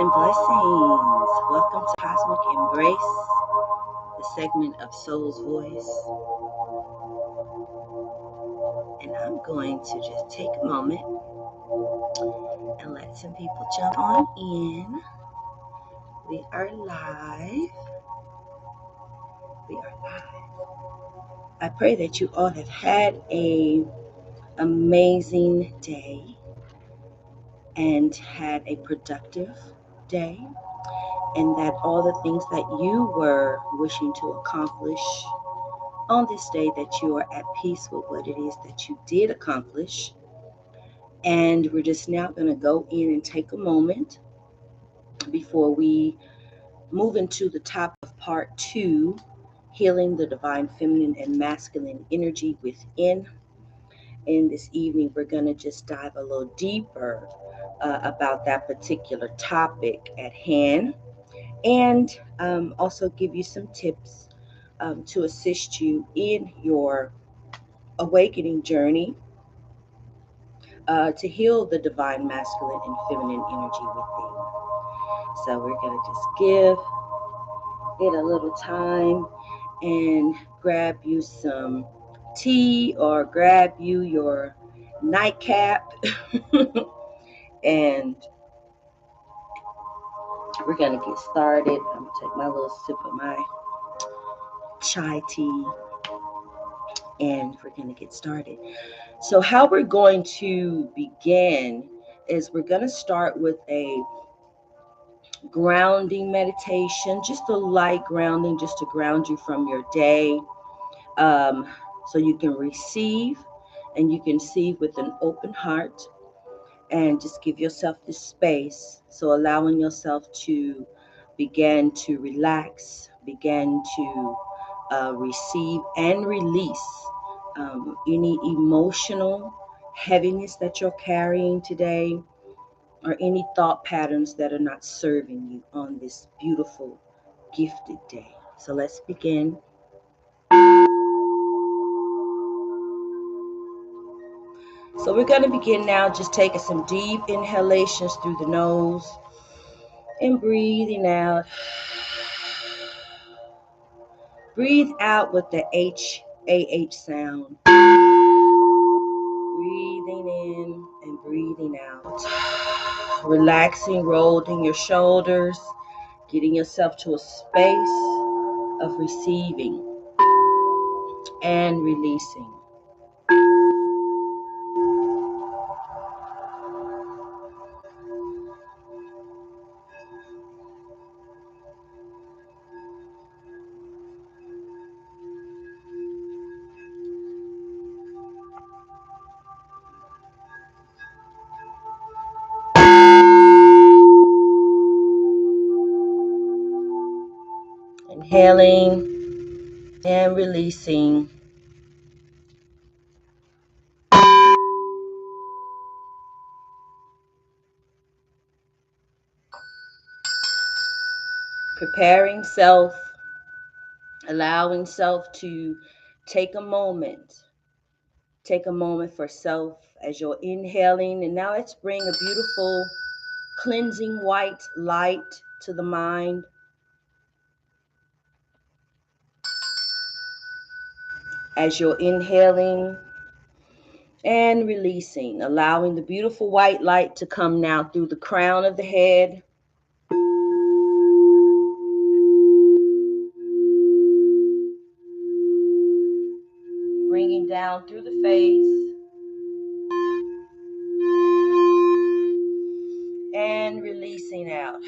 and blessings. Welcome to Cosmic Embrace, the segment of Soul's Voice. And I'm going to just take a moment and let some people jump on in. We are live. I pray that you all have had an amazing day and had a productive day, and that all the things that you were wishing to accomplish on this day, that you are at peace with what it is that you did accomplish. And we're just now going to go in and take a moment before we move into the top of part 2, healing the divine feminine and masculine energy within. And this evening, we're going to just dive a little deeper about that particular topic at hand, and also give you some tips to assist you in your awakening journey to heal the divine masculine and feminine energy within. So we're going to just give it a little time and grab you some tea or grab you your nightcap and we're going to get started. I'm going to take my little sip of my chai tea and we're going to get started. So how we're going to begin is we're going to start with a grounding meditation, just a light grounding, just to ground you from your day, so you can receive and you can see with an open heart and just give yourself this space. So allowing yourself to begin to relax, begin to receive and release any emotional heaviness that you're carrying today, or any thought patterns that are not serving you on this beautiful, gifted day. So let's begin. So we're going to begin now, just taking some deep inhalations through the nose and breathing out. Breathe out with the H-A-H sound. Breathing in and breathing out. Relaxing, rolling your shoulders, getting yourself to a space of receiving and releasing. Inhaling and releasing. Preparing self, allowing self to take a moment. Take a moment for self as you're inhaling. And now let's bring a beautiful cleansing white light to the mind. As you're inhaling and releasing, allowing the beautiful white light to come now through the crown of the head, bringing down through the face, and releasing out.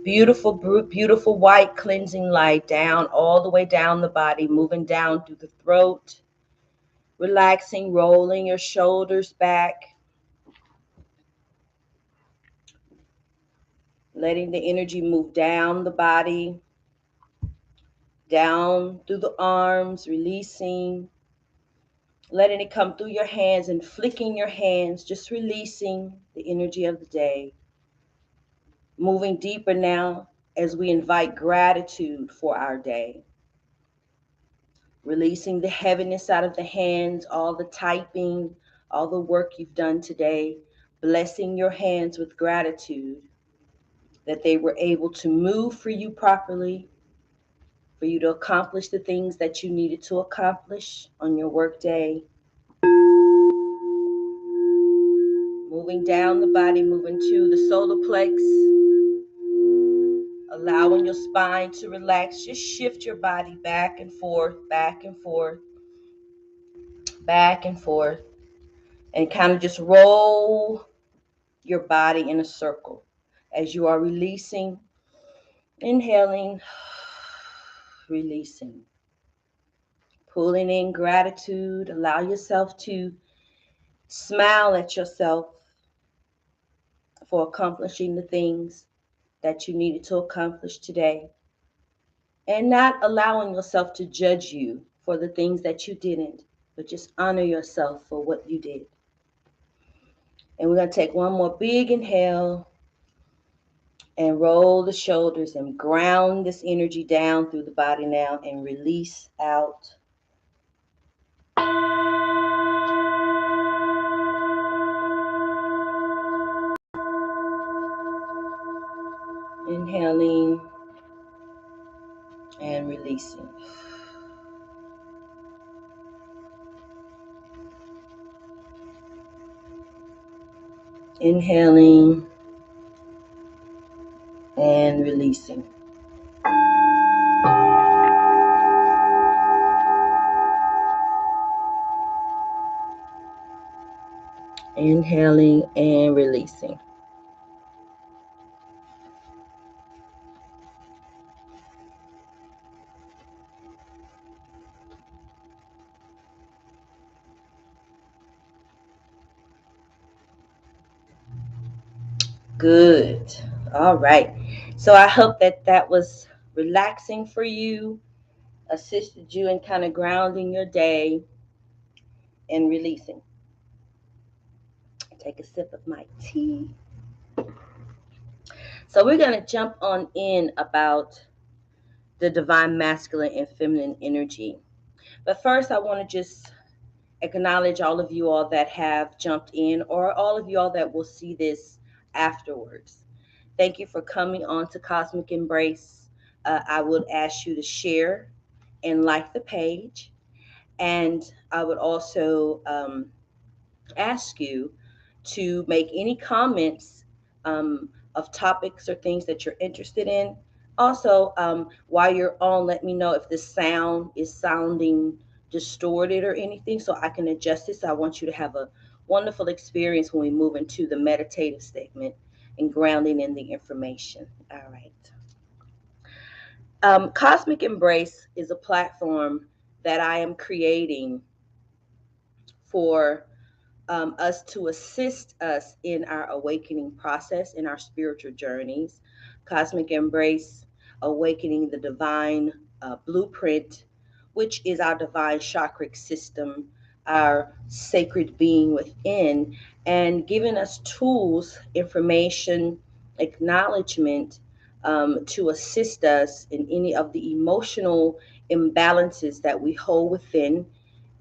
Beautiful, beautiful white cleansing light down all the way down the body, moving down through the throat, relaxing, rolling your shoulders back, letting the energy move down the body, down through the arms, releasing, letting it come through your hands and flicking your hands, just releasing the energy of the day. Moving deeper now as we invite gratitude for our day. Releasing the heaviness out of the hands, all the typing, all the work you've done today. blessing your hands with gratitude that they were able to move for you properly, for you to accomplish the things that you needed to accomplish on your workday. Moving down the body, moving to the solar plex, allowing your spine to relax. Just shift your body back and forth, back and forth, back and forth, and kind of just roll your body in a circle as you are releasing, inhaling, releasing, pulling in gratitude. Allow yourself to smile at yourself for accomplishing the things that you needed to accomplish today, and not allowing yourself to judge you for the things that you didn't, but just honor yourself for what you did. And we're going to take one more big inhale and roll the shoulders and ground this energy down through the body now and release out. Inhaling and releasing. Inhaling and releasing. Inhaling and releasing. Good. All right. So I hope that that was relaxing for you, assisted you in kind of grounding your day and releasing. Take a sip of my tea. So we're going to jump on in about the divine masculine and feminine energy. But first, I want to just acknowledge all of you all that have jumped in, or all of you all that will see this afterwards. Thank you for coming on to Cosmic Embrace. I would ask you to share and like the page. And I would also ask you to make any comments of topics or things that you're interested in. Also, while you're on, let me know if the sound is sounding distorted or anything so I can adjust it. So I want you to have a wonderful experience when we move into the meditative statement and grounding in the information. All right. Cosmic Embrace is a platform that I am creating for us to assist us in our awakening process, in our spiritual journeys. Cosmic Embrace, awakening the divine blueprint, which is our divine chakric system, our sacred being within, and giving us tools, information, acknowledgement to assist us in any of the emotional imbalances that we hold within.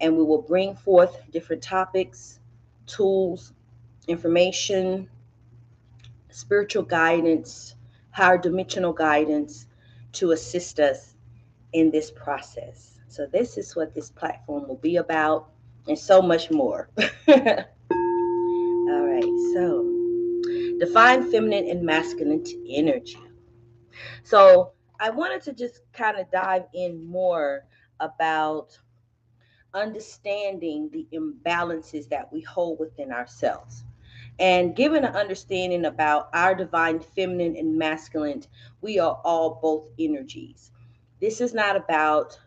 And we will bring forth different topics, tools, information, spiritual guidance, higher dimensional guidance to assist us in this process. So this is what this platform will be about, and so much more. All right, so define feminine and masculine energy. So I wanted to just kind of dive in more about understanding the imbalances that we hold within ourselves. And given an understanding about our divine feminine and masculine, we are all both energies. This is not about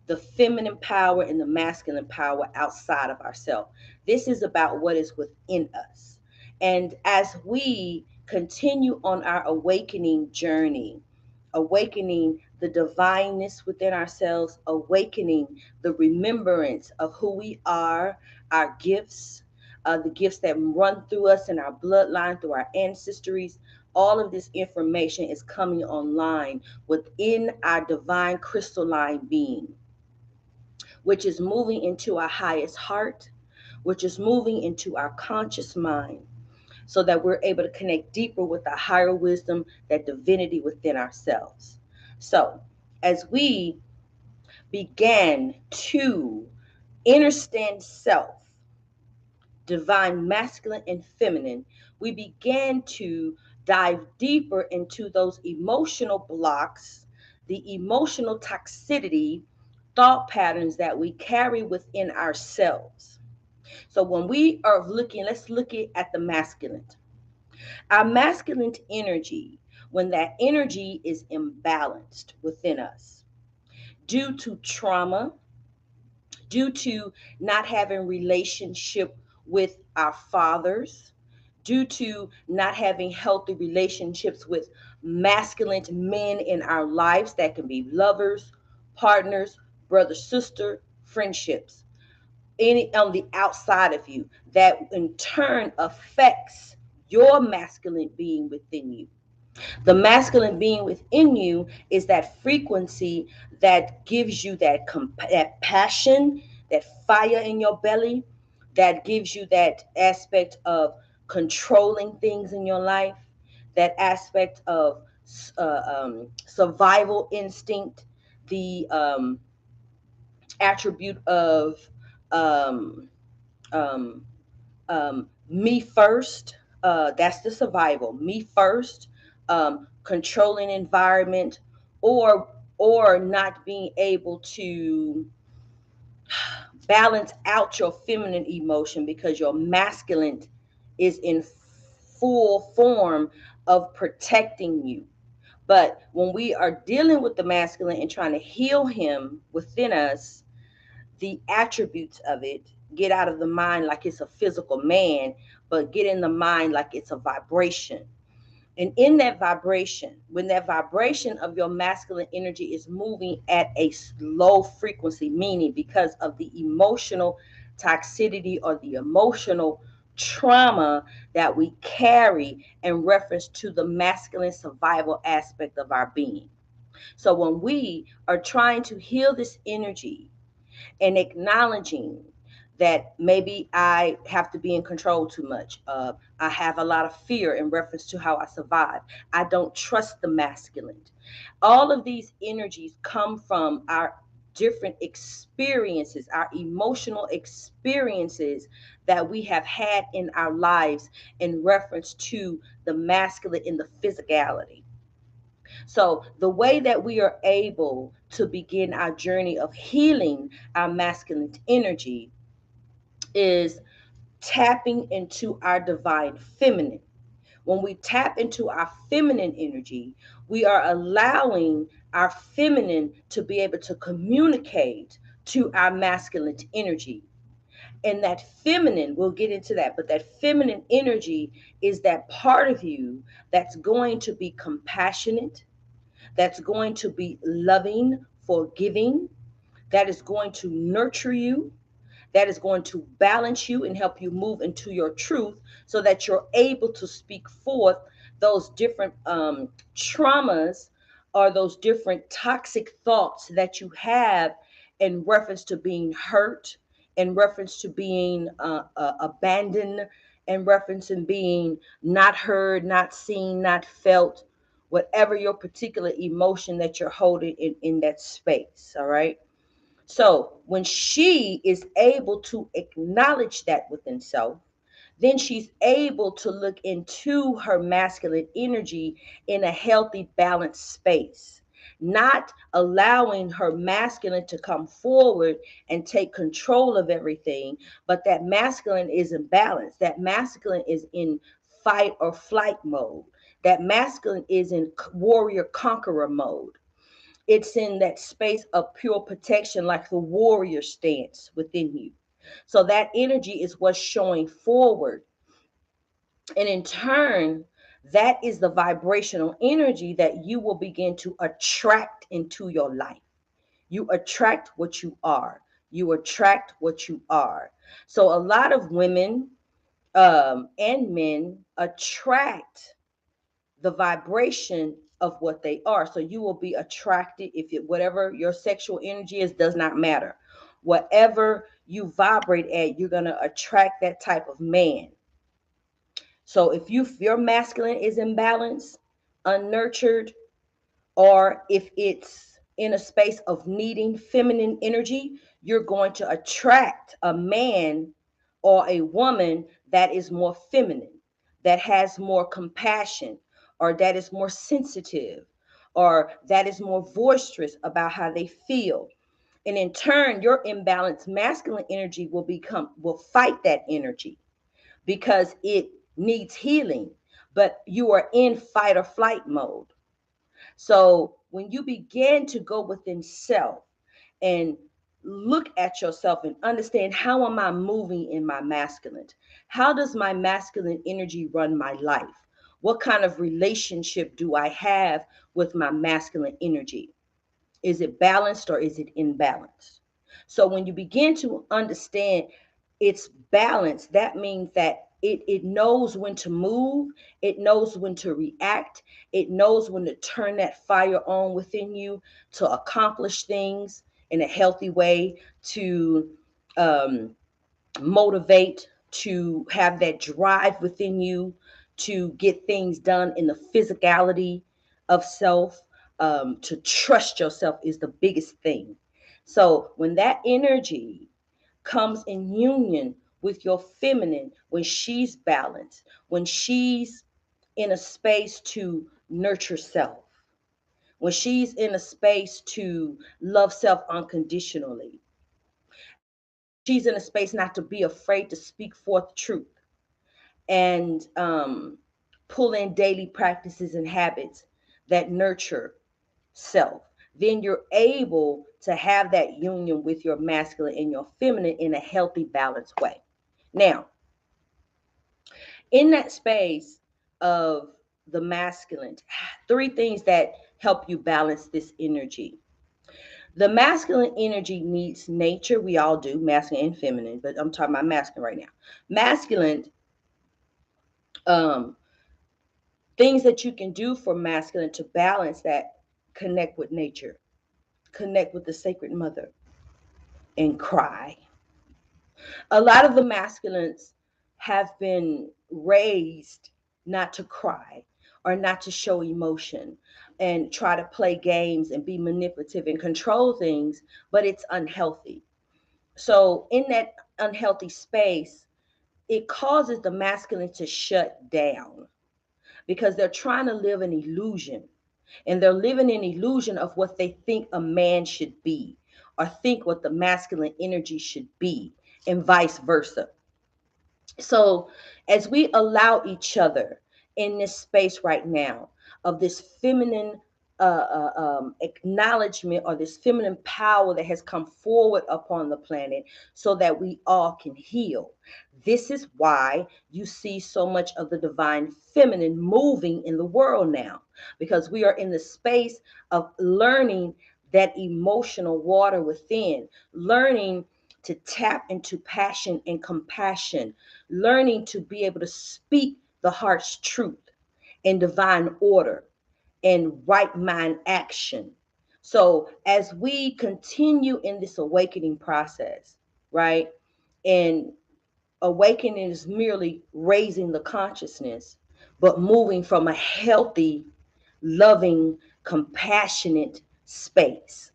the feminine power and the masculine power outside of ourselves. This is about what is within us. And as we continue on our awakening journey, awakening the divineness within ourselves, awakening the remembrance of who we are, our gifts, the gifts that run through us in our bloodline, through our ancestries. All of this information is coming online within our divine crystalline being, which is moving into our highest heart, which is moving into our conscious mind. so that we're able to connect deeper with the higher wisdom, that divinity within ourselves. So, as we began to understand self, divine masculine and feminine, we began to dive deeper into those emotional blocks, the emotional toxicity, thought patterns that we carry within ourselves. So when we are looking, let's look at the masculine. Our masculine energy, when that energy is imbalanced within us due to trauma, due to not having relationship with our fathers, due to not having healthy relationships with masculine men in our lives, that can be lovers, partners, brother, sister, friendships, any on the outside of you, that in turn affects your masculine being within you. The masculine being within you is that frequency that gives you that passion, that fire in your belly, that gives you that aspect of controlling things in your life, that aspect of survival instinct, the attribute of um, um, me first. That's the survival. Me first. Controlling environment, or not being able to balance out your feminine emotion because your masculine is in full form of protecting you. But when we are dealing with the masculine and trying to heal him within us, the attributes of it get out of the mind like it's a physical man, but get in the mind like it's a vibration. And in that vibration, when that vibration of your masculine energy is moving at a low frequency, meaning because of the emotional toxicity or the emotional trauma that we carry in reference to the masculine survival aspect of our being. So when we are trying to heal this energy and acknowledging that maybe I have to be in control too much. I have a lot of fear in reference to how I survive. I don't trust the masculine. All of these energies come from our different experiences, our emotional experiences that we have had in our lives in reference to the masculine in the physicality. So, the way that we are able to begin our journey of healing our masculine energy is tapping into our divine feminine. When we tap into our feminine energy, we are allowing our feminine to be able to communicate to our masculine energy. And that feminine, we'll get into that, but that feminine energy is that part of you that's going to be compassionate, that's going to be loving, forgiving, that is going to nurture you, that is going to balance you and help you move into your truth so that you're able to speak forth those different traumas or those different toxic thoughts that you have in reference to being hurt, in reference to being abandoned, in reference to being not heard, not seen, not felt, whatever your particular emotion that you're holding in that space. All right. So when she is able to acknowledge that within self, then she's able to look into her masculine energy in a healthy, balanced space, not allowing her masculine to come forward and take control of everything, but that masculine is in balance. That masculine is in fight or flight mode. That masculine is in warrior conqueror mode. It's in that space of pure protection, like the warrior stance within you. So that energy is what's showing forward. And in turn, that is the vibrational energy that you will begin to attract into your life. You attract what you are. You attract what you are. So a lot of women and men attract the vibration of what they are. So you will be attracted if it, whatever your sexual energy is, does not matter. Whatever you vibrate at, you're going to attract that type of man. So if your masculine is imbalanced, unnurtured, or if it's in a space of needing feminine energy, you're going to attract a man or a woman that is more feminine, that has more compassion, or that is more sensitive, or that is more boisterous about how they feel. And in turn, your imbalanced masculine energy will fight that energy because it needs healing, but you are in fight or flight mode. So when you begin to go within self and look at yourself and understand, how am I moving in my masculine? How does my masculine energy run my life? What kind of relationship do I have with my masculine energy? Is it balanced or is it imbalanced? So when you begin to understand its balance, that means that it knows when to move, it knows when to react, it knows when to turn that fire on within you to accomplish things in a healthy way, to um, motivate, to have that drive within you to get things done in the physicality of self. To trust yourself is the biggest thing. So when that energy comes in union with your feminine, when she's balanced, when she's in a space to nurture self, when she's in a space to love self unconditionally, she's in a space not to be afraid to speak forth truth, and pull in daily practices and habits that nurture self, then you're able to have that union with your masculine and your feminine in a healthy, balanced way. Now, in that space of the masculine, three things that help you balance this energy. The masculine energy needs nature. We all do, masculine and feminine, but I'm talking about masculine right now. Masculine, um, things that you can do for masculine to balance that: connect with nature, connect with the sacred mother, and cry. A lot of the masculines have been raised not to cry or not to show emotion and try to play games and be manipulative and control things, but it's unhealthy. So, in that unhealthy space, it causes the masculine to shut down because they're trying to live an illusion, and they're living an illusion of what they think a man should be or think what the masculine energy should be, and vice versa. So, as we allow each other in this space right now of this feminine acknowledgement, or this feminine power that has come forward upon the planet so that we all can heal. This is why you see so much of the divine feminine moving in the world now, because we are in the space of learning that emotional water within, learning to tap into passion and compassion, learning to be able to speak the heart's truth in divine order and right mind action. So as we continue in this awakening process, right? And awakening is merely raising the consciousness, but moving from a healthy, loving, compassionate space,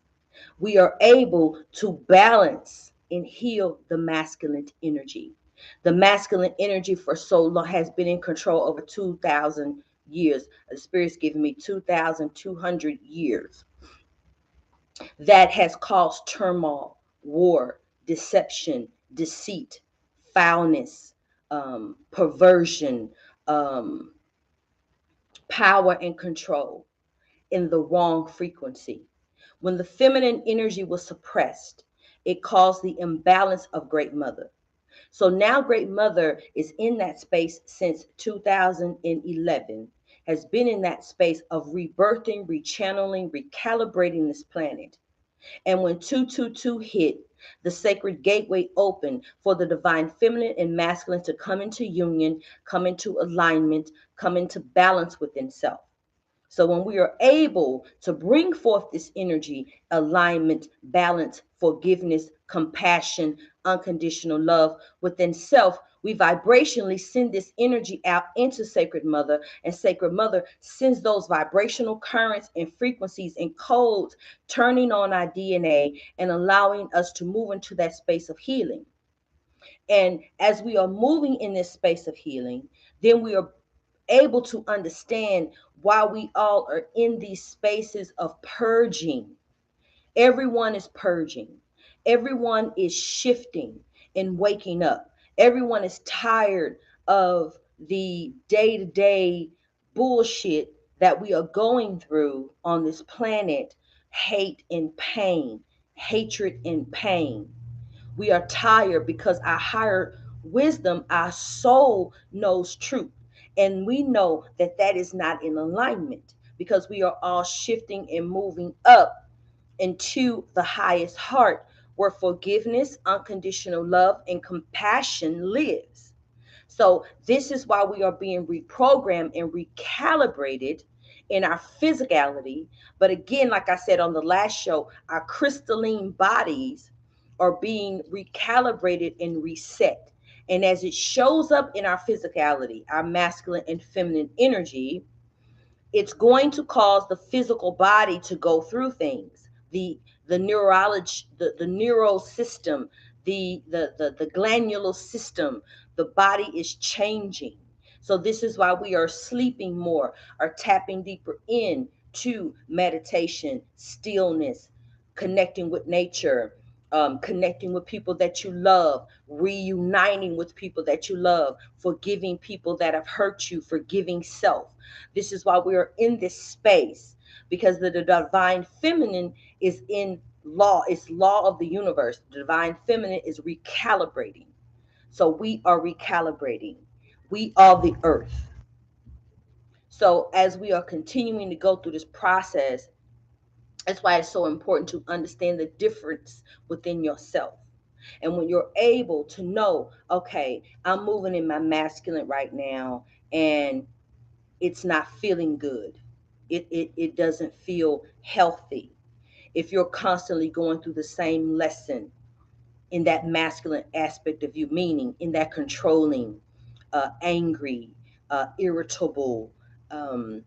we are able to balance and heal the masculine energy. The masculine energy for so long has been in control over 2,000 years. The Spirit's given me 2,200 years. That has caused turmoil, war, deception, deceit, foulness, perversion, um, power, and control in the wrong frequency. When the feminine energy was suppressed, it caused the imbalance of Great Mother. So now Great Mother is in that space since 2011, has been in that space of rebirthing, rechanneling, recalibrating this planet. And when 222 hit, the sacred gateway opened for the divine feminine and masculine to come into union, come into alignment, come into balance within self. So when we are able to bring forth this energy, alignment, balance, forgiveness, compassion, unconditional love within self, we vibrationally send this energy out into Sacred Mother, and Sacred Mother sends those vibrational currents and frequencies and codes, turning on our DNA and allowing us to move into that space of healing. And as we are moving in this space of healing, then we are able to understand why we all are in these spaces of purging. Everyone is purging. Everyone is shifting and waking up. Everyone is tired of the day to day bullshit that we are going through on this planet. Hate and pain, hatred and pain. We are tired because our higher wisdom, our soul knows truth. And we know that that is not in alignment because we are all shifting and moving up into the highest heart where forgiveness, unconditional love, and compassion lives. So this is why we are being reprogrammed and recalibrated in our physicality. But again, like I said on the last show, our crystalline bodies are being recalibrated and reset. And as it shows up in our physicality, our masculine and feminine energy, it's going to cause the physical body to go through things. The neurology, the neural system, the glandular system, the body is changing. So this is why we are sleeping more, are tapping deeper in to meditation, stillness, connecting with nature, connecting with people that you love, reuniting with people that you love, forgiving people that have hurt you, forgiving self. This is why we are in this space, because the divine feminine is in law. It's law of the universe. The divine feminine is recalibrating. So we are recalibrating. We are the earth. So as we are continuing to go through this process, that's why it's so important to understand the difference within yourself. And when you're able to know, okay, I'm moving in my masculine right now, and it's not feeling good. It doesn't feel healthy. If you're constantly going through the same lesson in that masculine aspect of you, meaning in that controlling, angry, irritable, um,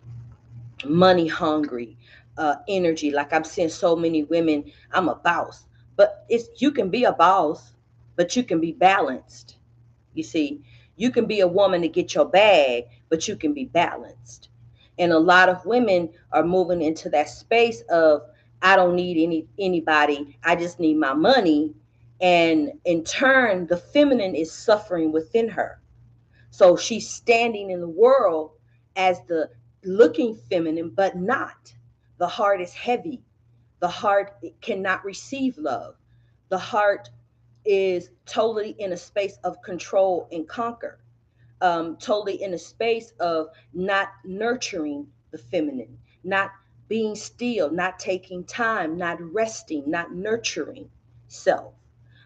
money hungry energy. Like I'm seeing so many women, I'm a boss. But it's, you can be a boss, but you can be balanced. You see, you can be a woman to get your bag, but you can be balanced. And a lot of women are moving into that space of, I don't need anybody, I just need my money. And in turn, the feminine is suffering within her. So she's standing in the world as the looking feminine, but not. The heart is heavy. The heart cannot receive love. The heart is totally in a space of control and conquer, totally in a space of not nurturing the feminine, not being still, not taking time, not resting, not nurturing self,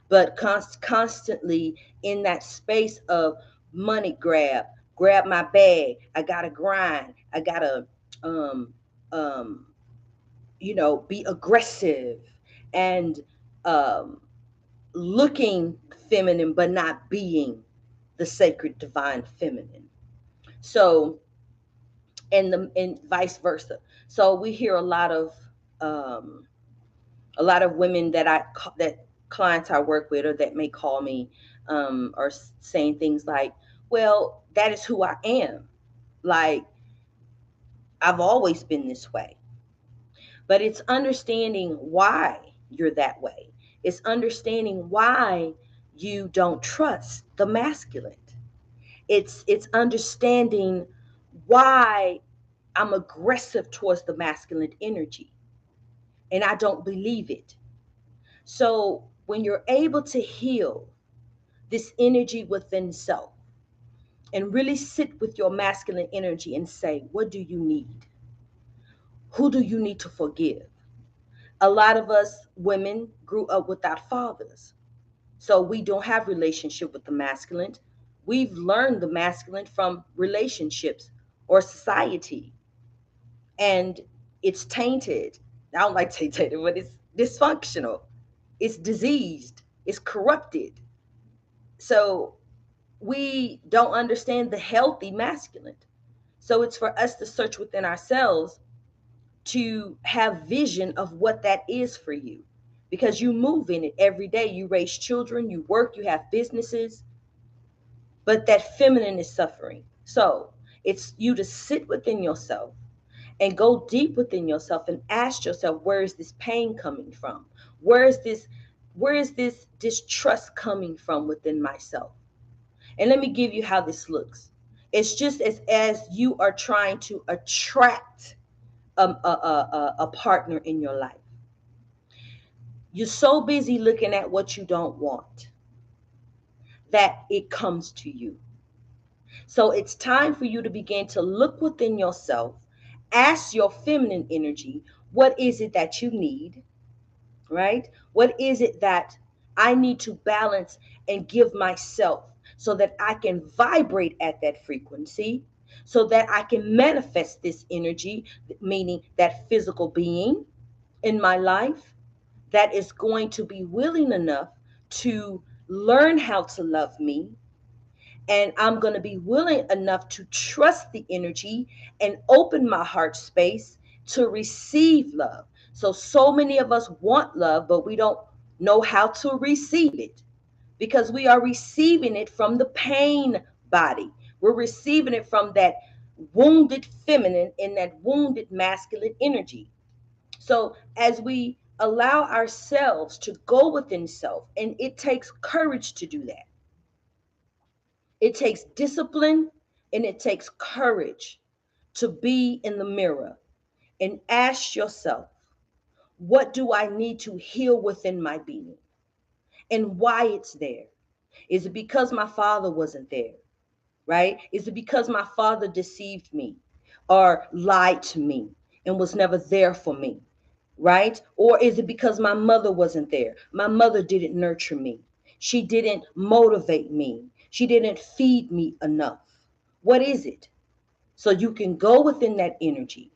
but constantly in that space of money grab my bag. I gotta grind. I gotta, um, um, be aggressive and um, looking feminine, but not being the sacred divine feminine. So, and vice versa. So we hear um, a lot of women that clients I work with, or that may call me, are saying things like, "Well, that is who I am. Like, I've always been this way." But it's understanding why you're that way. It's understanding why you don't trust the masculine. It's understanding why I'm aggressive towards the masculine energy and I don't believe it. So when you're able to heal this energy within self and really sit with your masculine energy and say, what do you need? Who do you need to forgive? A lot of us women grew up without fathers. So we don't have relationship with the masculine. We've learned the masculine from relationships or society. and it's tainted. I don't like to say tainted, but it's dysfunctional, it's diseased, it's corrupted. So we don't understand the healthy masculine. So it's for us to search within ourselves to have vision of what that is for you, because you move in it every day. You raise children, you work, you have businesses, but that feminine is suffering. So it's you to sit within yourself and go deep within yourself and ask yourself, where is this pain coming from? Where is this distrust coming from within myself? And let me give you how this looks. It's just as you are trying to attract a partner in your life. You're so busy looking at what you don't want that it comes to you. So it's time for you to begin to look within yourself, ask your feminine energy, what is it that you need, right? What is it that I need to balance and give myself so that I can vibrate at that frequency, so that I can manifest this energy, meaning that physical being in my life that is going to be willing enough to learn how to love me. And I'm going to be willing enough to trust the energy and open my heart space to receive love. So many of us want love, but we don't know how to receive it because we are receiving it from the pain body. We're receiving it from that wounded feminine and that wounded masculine energy. So as we allow ourselves to go within self, and it takes courage to do that. It takes discipline and it takes courage to be in the mirror and ask yourself, what do I need to heal within my being and why it's there? Is it because my father wasn't there? Right? Is it because my father deceived me or lied to me and was never there for me? Right? Or is it because my mother wasn't there? My mother didn't nurture me. She didn't motivate me. She didn't feed me enough. What is it? So you can go within that energy.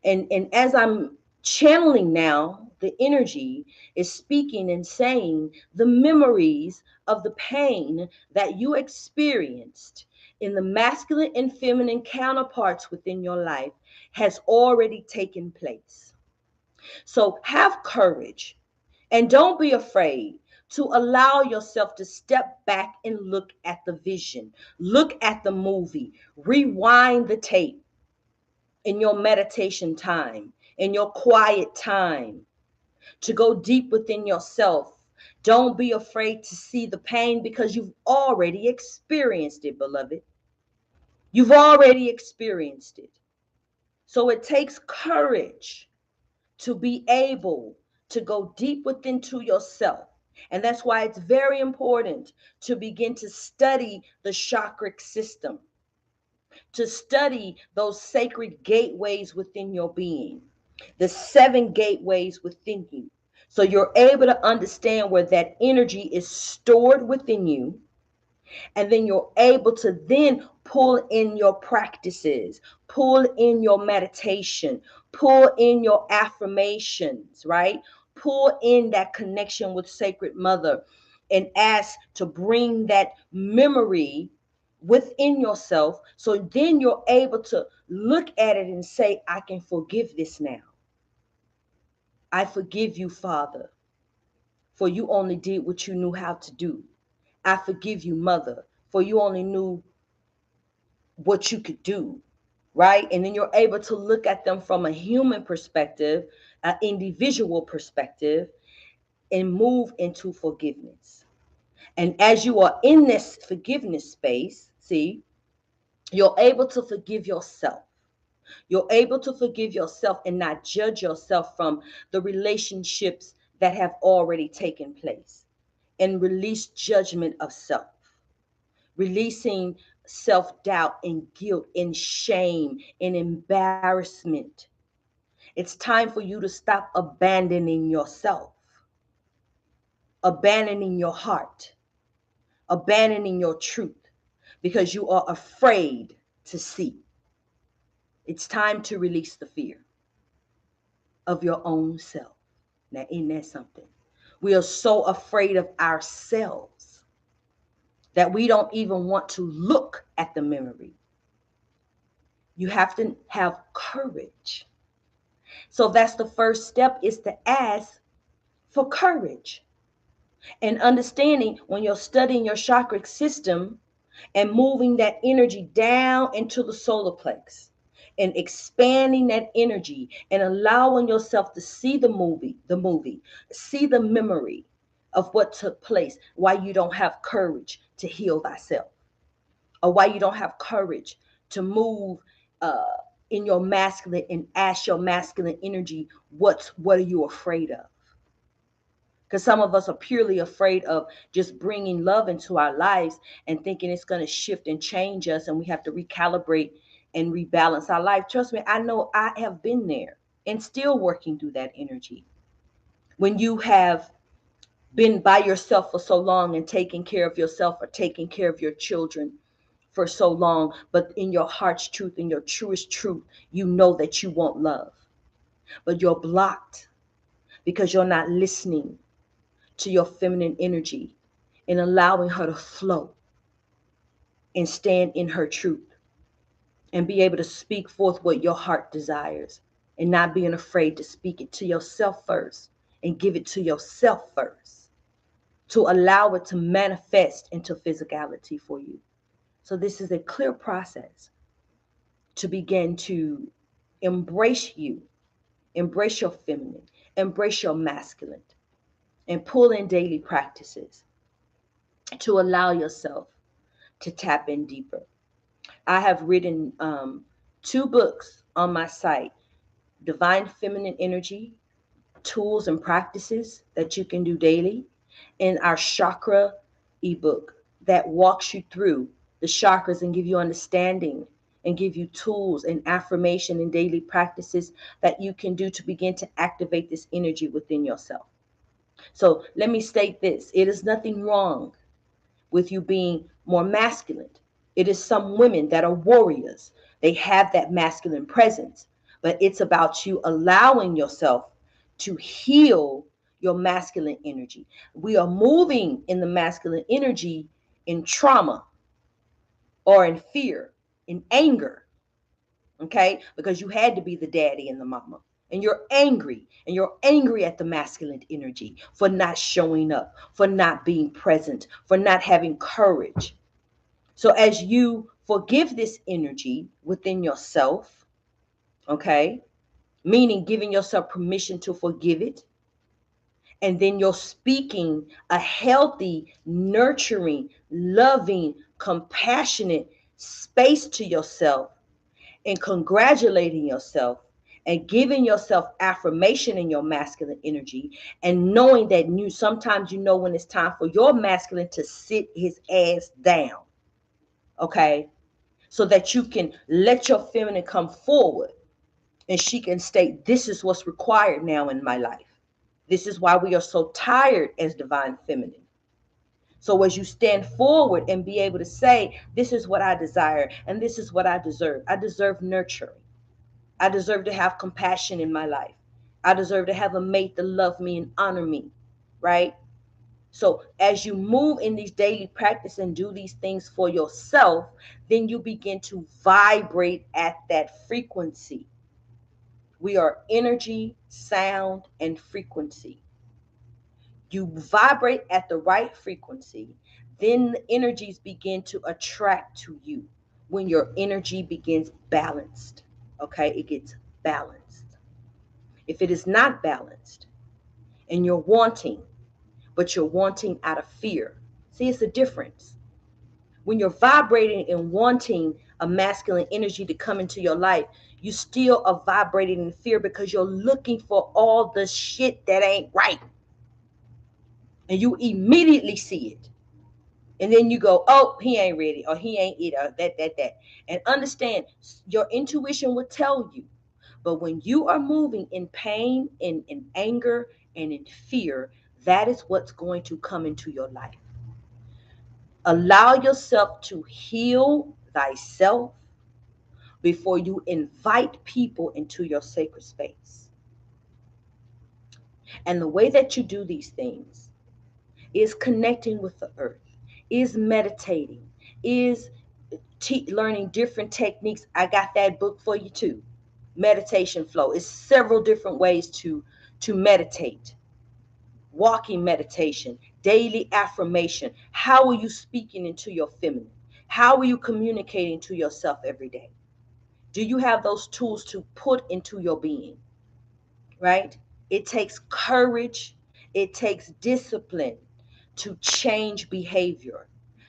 And as I'm channeling now, the energy is speaking and saying the memories of the pain that you experienced in the masculine and feminine counterparts within your life has already taken place. So have courage and don't be afraid to allow yourself to step back and look at the vision, look at the movie, rewind the tape in your meditation time, in your quiet time, to go deep within yourself. Don't be afraid to see the pain because you've already experienced it, beloved. You've already experienced it. So it takes courage to be able to go deep within to yourself. And that's why it's very important to begin to study the chakric system, to study those sacred gateways within your being, the 7 gateways within you. So you're able to understand where that energy is stored within you, and then you're able to then pull in your practices, pull in your meditation, pull in your affirmations, right? Pull in that connection with Sacred Mother and ask to bring that memory within yourself. So then you're able to look at it and say, I can forgive this now. I forgive you, Father, for you only did what you knew how to do. I forgive you, Mother, for you only knew what you could do, right? And then you're able to look at them from a human perspective, an individual perspective, and move into forgiveness. And as you are in this forgiveness space, see, you're able to forgive yourself. You're able to forgive yourself and not judge yourself from the relationships that have already taken place, and release judgment of self, releasing self-doubt and guilt and shame and embarrassment. It's time for you to stop abandoning yourself, abandoning your heart, abandoning your truth because you are afraid to see. It's time to release the fear. of your own self. Now, isn't that something? We are so afraid of ourselves that we don't even want to look at the memory. You have to have courage. So that's the first step, is to ask for courage. And understanding, when you're studying your chakra system and moving that energy down into the solar plex and expanding that energy and allowing yourself to see the movie, see the memory of what took place, why you don't have courage to heal thyself, or why you don't have courage to move uh, in your masculine and ask your masculine energy, what are you afraid of? Because some of us are purely afraid of just bringing love into our lives and thinking it's going to shift and change us, and we have to recalibrate and rebalance our life. Trust me, I know I have been there and still working through that energy. When you have been by yourself for so long and taking care of yourself or taking care of your children for so long, but in your heart's truth, in your truest truth, you know that you want love, but you're blocked because you're not listening to your feminine energy and allowing her to flow and stand in her truth and be able to speak forth what your heart desires, and not being afraid to speak it to yourself first and give it to yourself first to allow it to manifest into physicality for you. So this is a clear process to begin to embrace you, embrace your feminine, embrace your masculine, and pull in daily practices to allow yourself to tap in deeper. I have written 2 books on my site: Divine Feminine Energy, Tools and Practices that you can do daily, and our chakra ebook that walks you through the chakras and give you understanding and give you tools and affirmation and daily practices that you can do to begin to activate this energy within yourself. So let me state this: it is nothing wrong with you being more masculine. It is some women that are warriors. They have that masculine presence, but it's about you allowing yourself to heal your masculine energy. We are moving in the masculine energy in trauma or in fear, in anger, okay? Because you had to be the daddy and the mama. And you're angry at the masculine energy for not showing up, for not being present, for not having courage. So as you forgive this energy within yourself, okay, meaning giving yourself permission to forgive it, and then you're speaking a healthy, nurturing, loving, compassionate space to yourself, and congratulating yourself and giving yourself affirmation in your masculine energy, and knowing that you sometimes, you know, when it's time for your masculine to sit his ass down, okay, so that you can let your feminine come forward and she can state, this is what's required now in my life. This is why we are so tired as divine feminine. So as you stand forward and be able to say, this is what I desire and this is what I deserve. I deserve nurturing. I deserve to have compassion in my life. I deserve to have a mate to love me and honor me, right? So as you move in these daily practice and do these things for yourself, then you begin to vibrate at that frequency. We are energy, sound, and frequency. You vibrate at the right frequency, then the energies begin to attract to you when your energy begins balanced. Okay, it gets balanced. If it is not balanced and you're wanting, but you're wanting out of fear, see, it's a difference. When you're vibrating and wanting a masculine energy to come into your life, you still are vibrating in fear because you're looking for all the shit that ain't right. And you immediately see it. And then you go, oh, he ain't ready, or he ain't it, or that. And understand, your intuition will tell you. But when you are moving in pain, in anger, and in fear, that is what's going to come into your life. Allow yourself to heal thyself before you invite people into your sacred space. And the way that you do these things is connecting with the earth, is meditating, is learning different techniques. I got that book for you too. Meditation flow. It's several different ways to meditate. Walking meditation, daily affirmation. How are you speaking into your feminine? How are you communicating to yourself every day? Do you have those tools to put into your being? Right? It takes courage, it takes discipline to change behavior,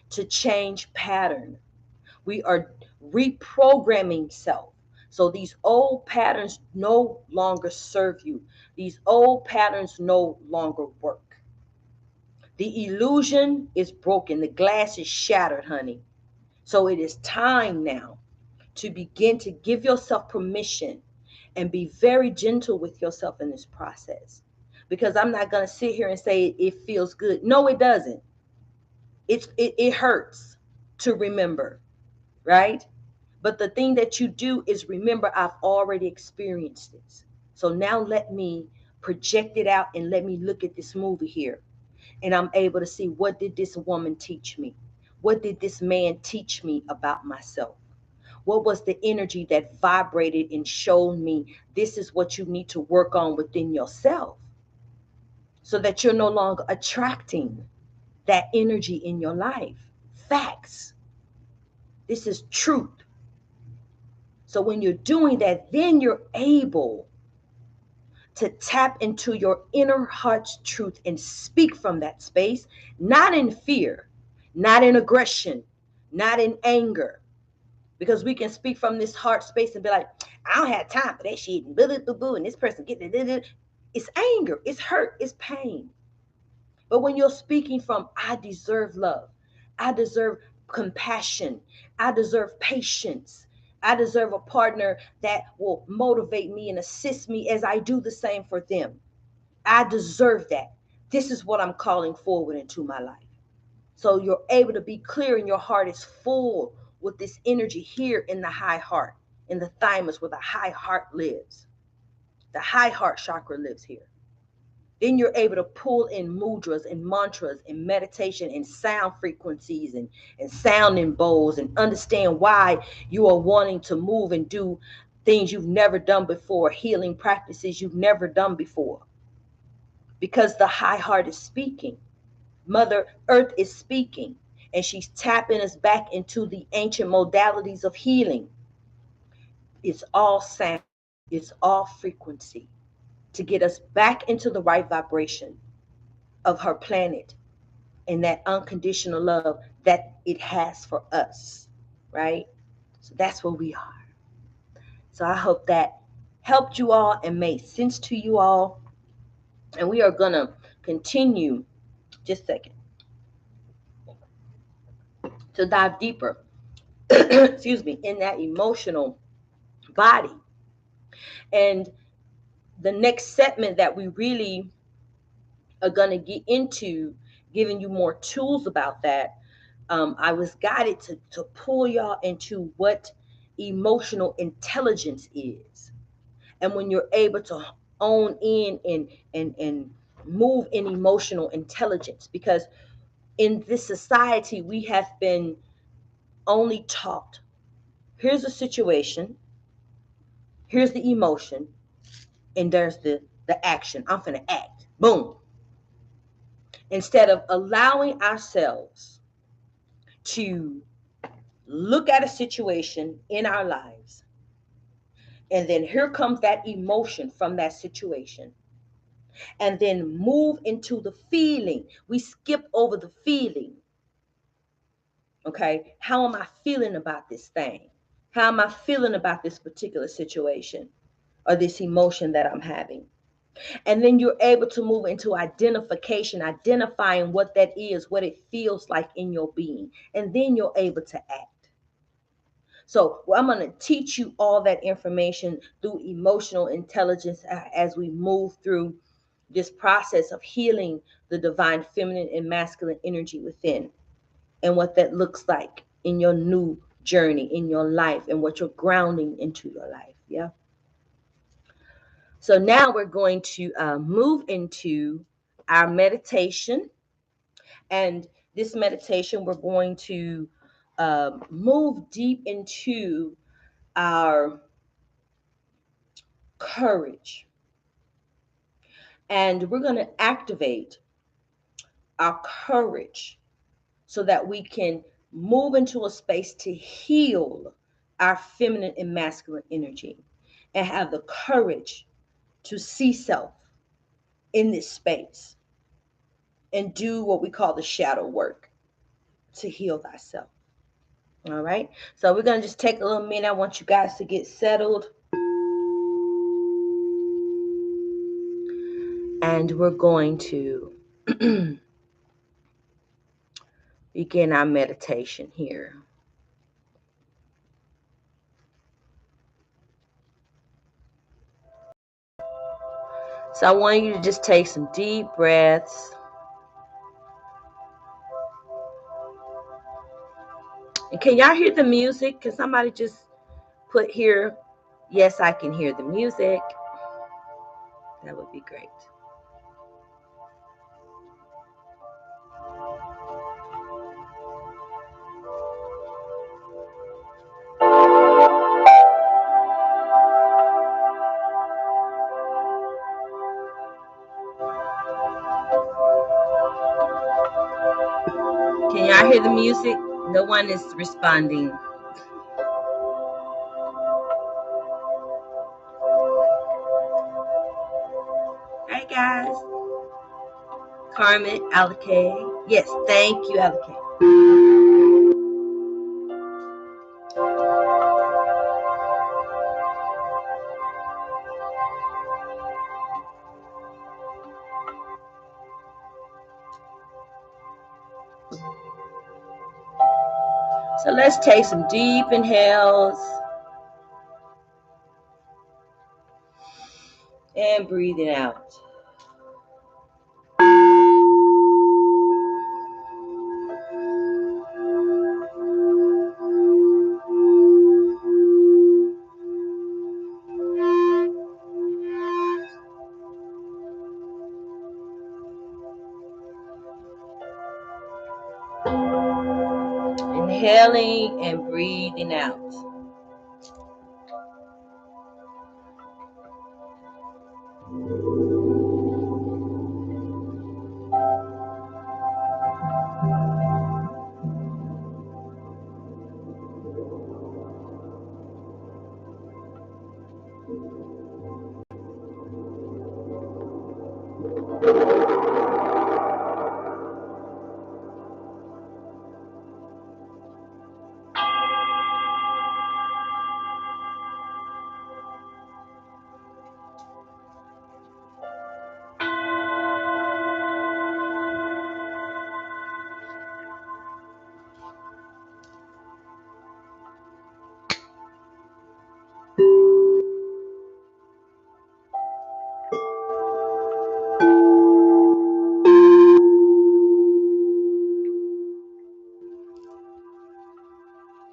to change pattern. We are reprogramming self. So these old patterns no longer serve you. These old patterns no longer work. The illusion is broken. The glass is shattered, honey. So it is time now to begin to give yourself permission and be very gentle with yourself in this process. Because I'm not going to sit here and say it feels good. No, it doesn't. It hurts to remember, right? But the thing that you do is remember, I've already experienced this. So now let me project it out and let me look at this movie here. And I'm able to see, what did this woman teach me? What did this man teach me about myself? What was the energy that vibrated and showed me this is what you need to work on within yourself, so that you're no longer attracting that energy in your life? Facts. This is truth. So when you're doing that, then you're able to tap into your inner heart's truth and speak from that space, not in fear, not in aggression, not in anger. Because we can speak from this heart space and be like, I don't have time for that shit, and blah, blah, blah, blah, and this person get it. It's anger, it's hurt, it's pain. But when you're speaking from, I deserve love, I deserve compassion, I deserve patience, I deserve a partner that will motivate me and assist me as I do the same for them. I deserve that. This is what I'm calling forward into my life. So you're able to be clear and your heart is full with this energy here in the high heart, in the thymus where the high heart lives. The high heart chakra lives here. Then you're able to pull in mudras and mantras and meditation and sound frequencies and sounding bowls, and understand why you are wanting to move and do things you've never done before, healing practices you've never done before. Because the high heart is speaking. Mother Earth is speaking, and she's tapping us back into the ancient modalities of healing. It's all sound, it's all frequency, to get us back into the right vibration of her planet and that unconditional love that it has for us, right? So that's where we are. So I hope that helped you all and made sense to you all. And we are going to continue, just a second, to dive deeper, excuse me, in that emotional body. And the next segment that we really are going to get into, giving you more tools about that, I was guided to pull y'all into what emotional intelligence is. And when you're able to own in and move in emotional intelligence, because in this society we have been only taught, here's a situation, here's the emotion, and there's the action. I'm finna act. Boom. Instead of allowing ourselves to look at a situation in our lives, and then here comes that emotion from that situation, and then move into the feeling. We skip over the feeling. Okay, how am I feeling about this thing? How am I feeling about this particular situation or this emotion that I'm having? And then you're able to move into identification, identifying what that is, what it feels like in your being. And then you're able to act. So I'm going to teach you all that information through emotional intelligence as we move through this process of healing the divine feminine and masculine energy within, and what that looks like in your new journey in your life, and what you're grounding into your life. Yeah. So now we're going to move into our meditation. And this meditation, we're going to move deep into our courage. And we're going to activate our courage so that we can move into a space to heal our feminine and masculine energy and have the courage to see self in this space and do what we call the shadow work to heal thyself. All right. So we're going to just take a little minute. I want you guys to get settled. And we're going to begin our meditation here. So I want you to just take some deep breaths. And can y'all hear the music? Can somebody just put here, yes, I can hear the music. That would be great. Can y'all hear the music? No one is responding. Hey guys. Carmen, Alake. Yes, thank you, Alake. So let's take some deep inhales and breathing out. Inhaling and breathing out.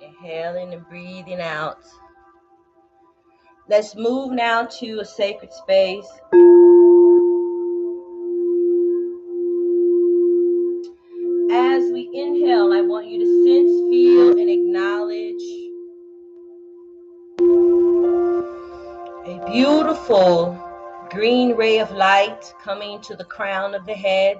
Inhaling and breathing out. Let's move now to a sacred space. As we inhale, I want you to sense, feel, and acknowledge a beautiful green ray of light coming to the crown of the head.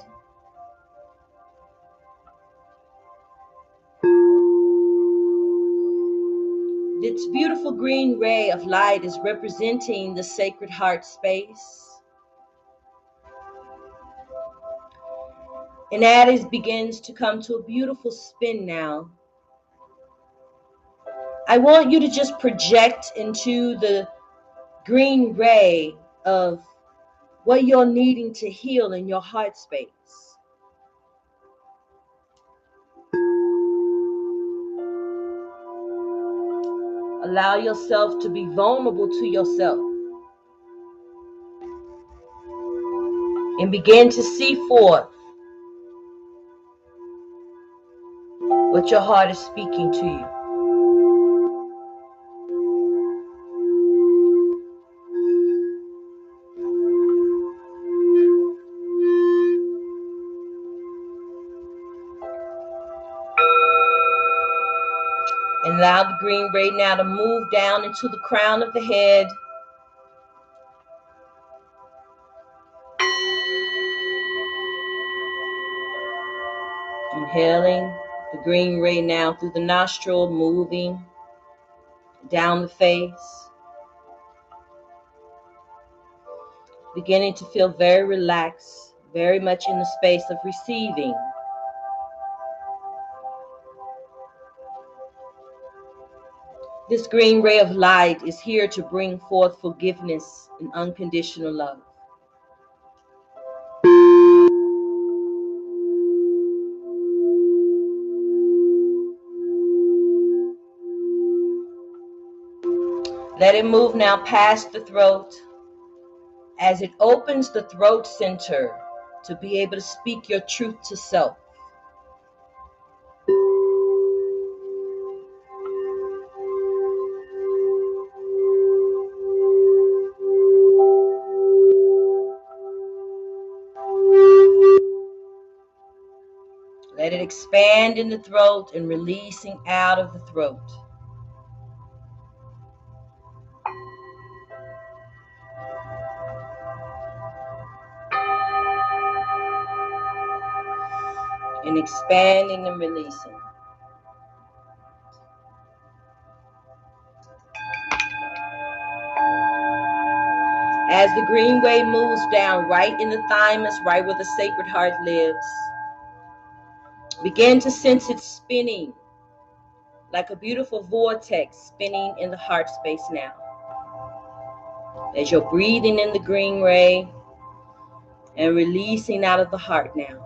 This beautiful green ray of light is representing the sacred heart space. And as it begins to come to a beautiful spin now, I want you to just project into the green ray of what you're needing to heal in your heart space. Allow yourself to be vulnerable to yourself and begin to see forth what your heart is speaking to you. And allow the green ray now to move down into the crown of the head. Inhaling the green ray now through the nostril, moving down the face. Beginning to feel very relaxed, very much in the space of receiving. This green ray of light is here to bring forth forgiveness and unconditional love. Let it move now past the throat as it opens the throat center to be able to speak your truth to self. Let it expand in the throat and releasing out of the throat. And expanding and releasing. As the green wave moves down right in the thymus, right where the sacred heart lives, begin to sense it spinning like a beautiful vortex spinning in the heart space now. As you're breathing in the green ray and releasing out of the heart now.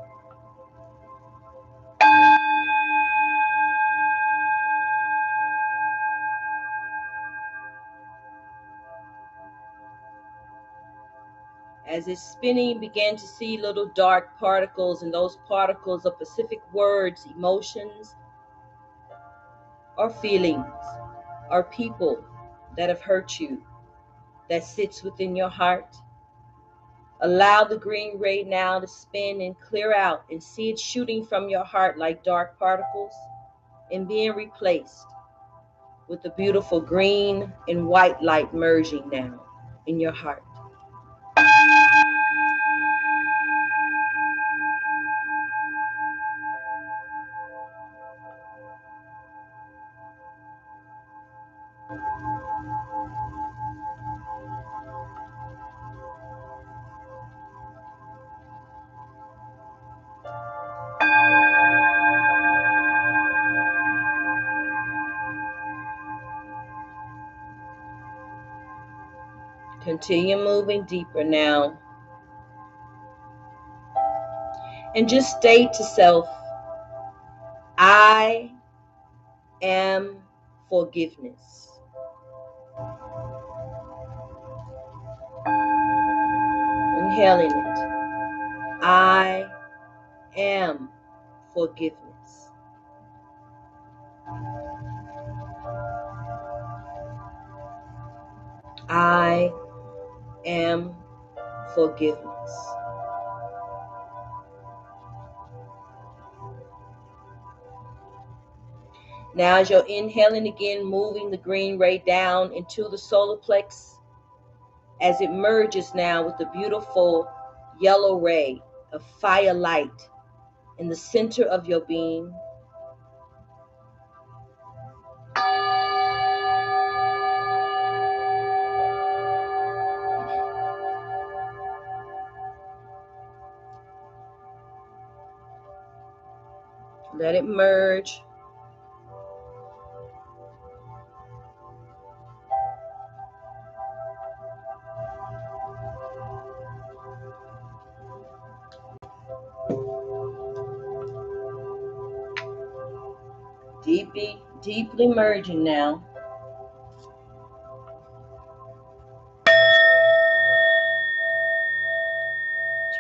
As it's spinning, begin to see little dark particles, and those particles are specific words, emotions, or feelings, or people that have hurt you, that sits within your heart. Allow the green ray now to spin and clear out, and see it shooting from your heart like dark particles and being replaced with the beautiful green and white light merging now in your heart. Continue moving deeper now. And just state to self, I am forgiveness. Inhaling it. I am forgiveness. I am forgiveness. Now as you're inhaling again, moving the green ray down into the solar plex, as it merges now with the beautiful yellow ray of fire light in the center of your being. Let it merge. Deeply merging now.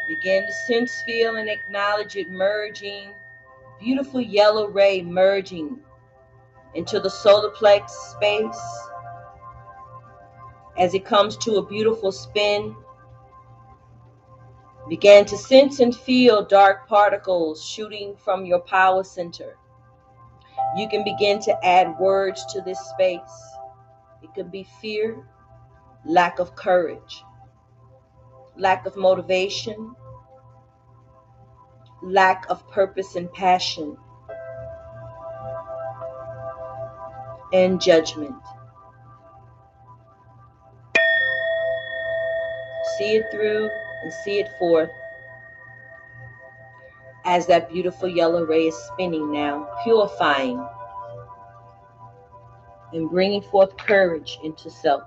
Begin to sense, feel, and acknowledge it merging. Beautiful yellow ray merging into the solar plex space. As it comes to a beautiful spin, begin to sense and feel dark particles shooting from your power center. You can begin to add words to this space. It could be fear, lack of courage, lack of motivation, lack of purpose and passion, and judgment. See it through and see it forth as that beautiful yellow ray is spinning now, purifying and bringing forth courage into self.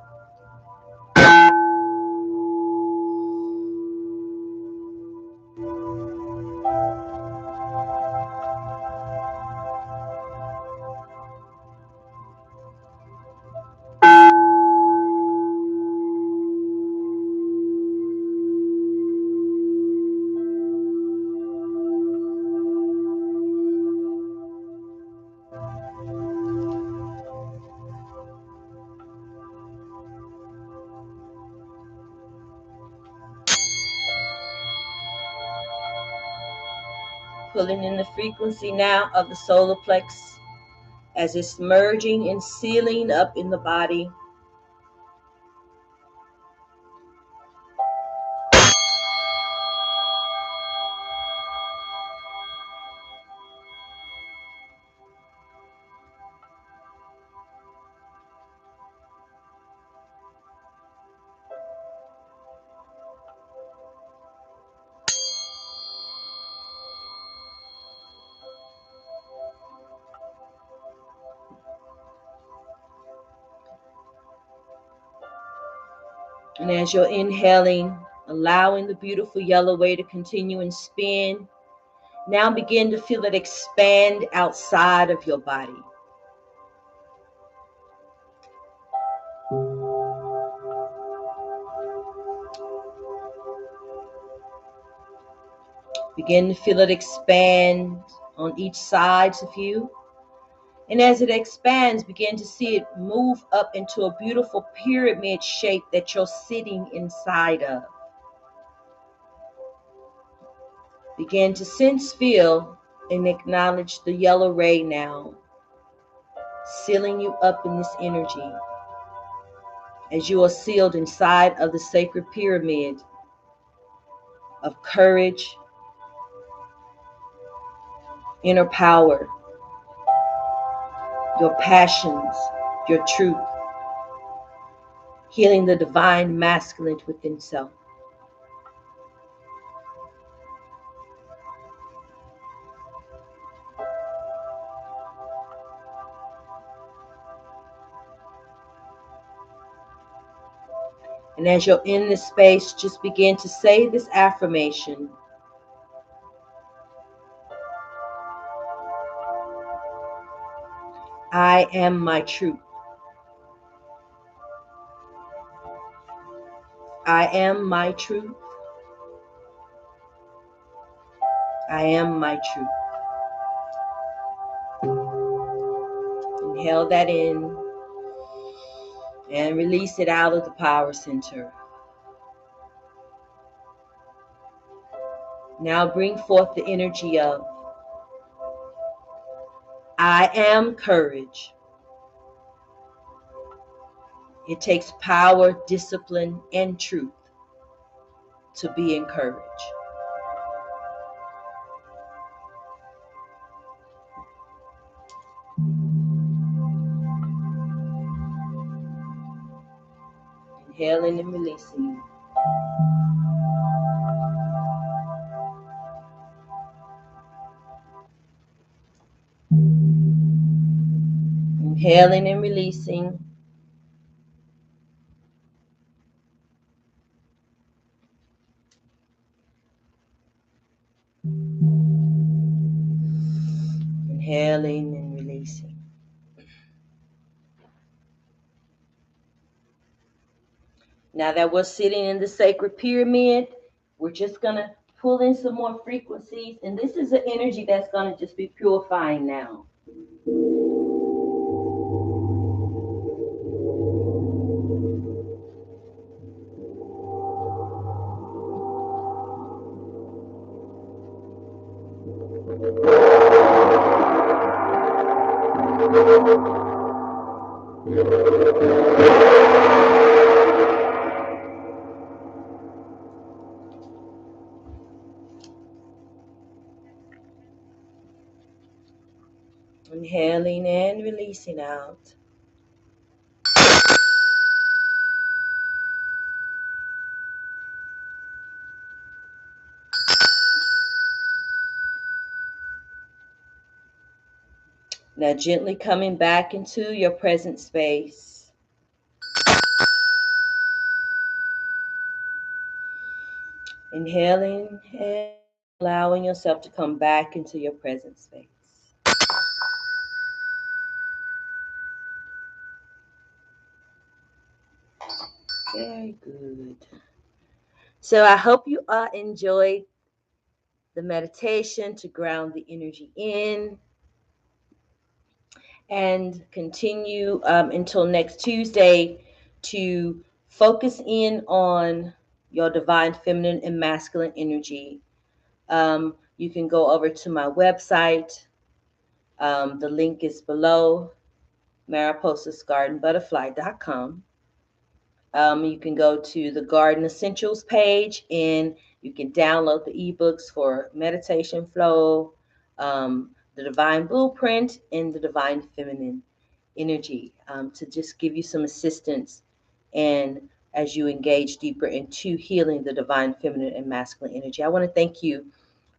Pulling in the frequency now of the solar plex as it's merging and sealing up in the body. And as you're inhaling, allowing the beautiful yellow ray to continue and spin, now begin to feel it expand outside of your body. Begin to feel it expand on each side of you. And as it expands, begin to see it move up into a beautiful pyramid shape that you're sitting inside of. Begin to sense, feel, and acknowledge the yellow ray now, sealing you up in this energy as you are sealed inside of the sacred pyramid of courage, inner power, your passions, your truth, healing the divine masculine within self. And as you're in this space, just begin to say this affirmation. I am my truth. I am my truth. I am my truth. Inhale that in and release it out of the power center. Now bring forth the energy of I am courage. It takes power, discipline, and truth to be encouraged. Inhaling and releasing. Inhaling and releasing. Inhaling and releasing. Now that we're sitting in the sacred pyramid, we're just going to pull in some more frequencies. And this is an energy that's going to just be purifying now. Inhaling and releasing out. Now gently coming back into your present space. Inhaling and allowing yourself to come back into your present space. Very good. So I hope you all enjoyed the meditation to ground the energy in, and continue until next Tuesday to focus in on your divine feminine and masculine energy. You can go over to my website. The link is below, mariposasgardenbutterfly.com. You can go to the Garden Essentials page and you can download the ebooks for Meditation Flow, the Divine Blueprint, and the Divine Feminine Energy, to just give you some assistance and as you engage deeper into healing the divine feminine and masculine energy. I want to thank you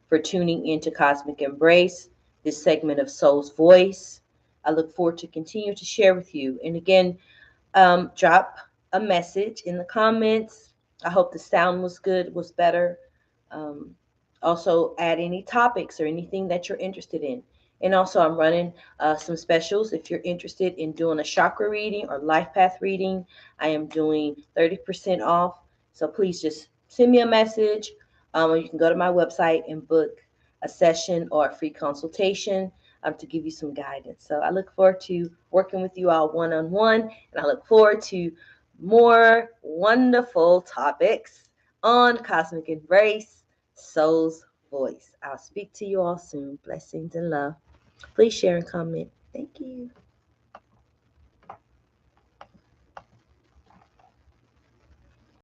for tuning into Cosmic Embrace, this segment of Soul's Voice. I look forward to continue to share with you. And again, drop a message in the comments. I hope the sound was good, was better. Um, Also, add any topics or anything that you're interested in. And also, I'm running some specials. If you're interested in doing a chakra reading or life path reading, I am doing 30% off. So please just send me a message. Or you can go to my website and book a session or a free consultation to give you some guidance. So I look forward to working with you all one-on-one, and I look forward to more wonderful topics on Cosmic Embrace, Soul's Voice. I'll speak to you all soon. Blessings and love. Please share and comment. Thank you.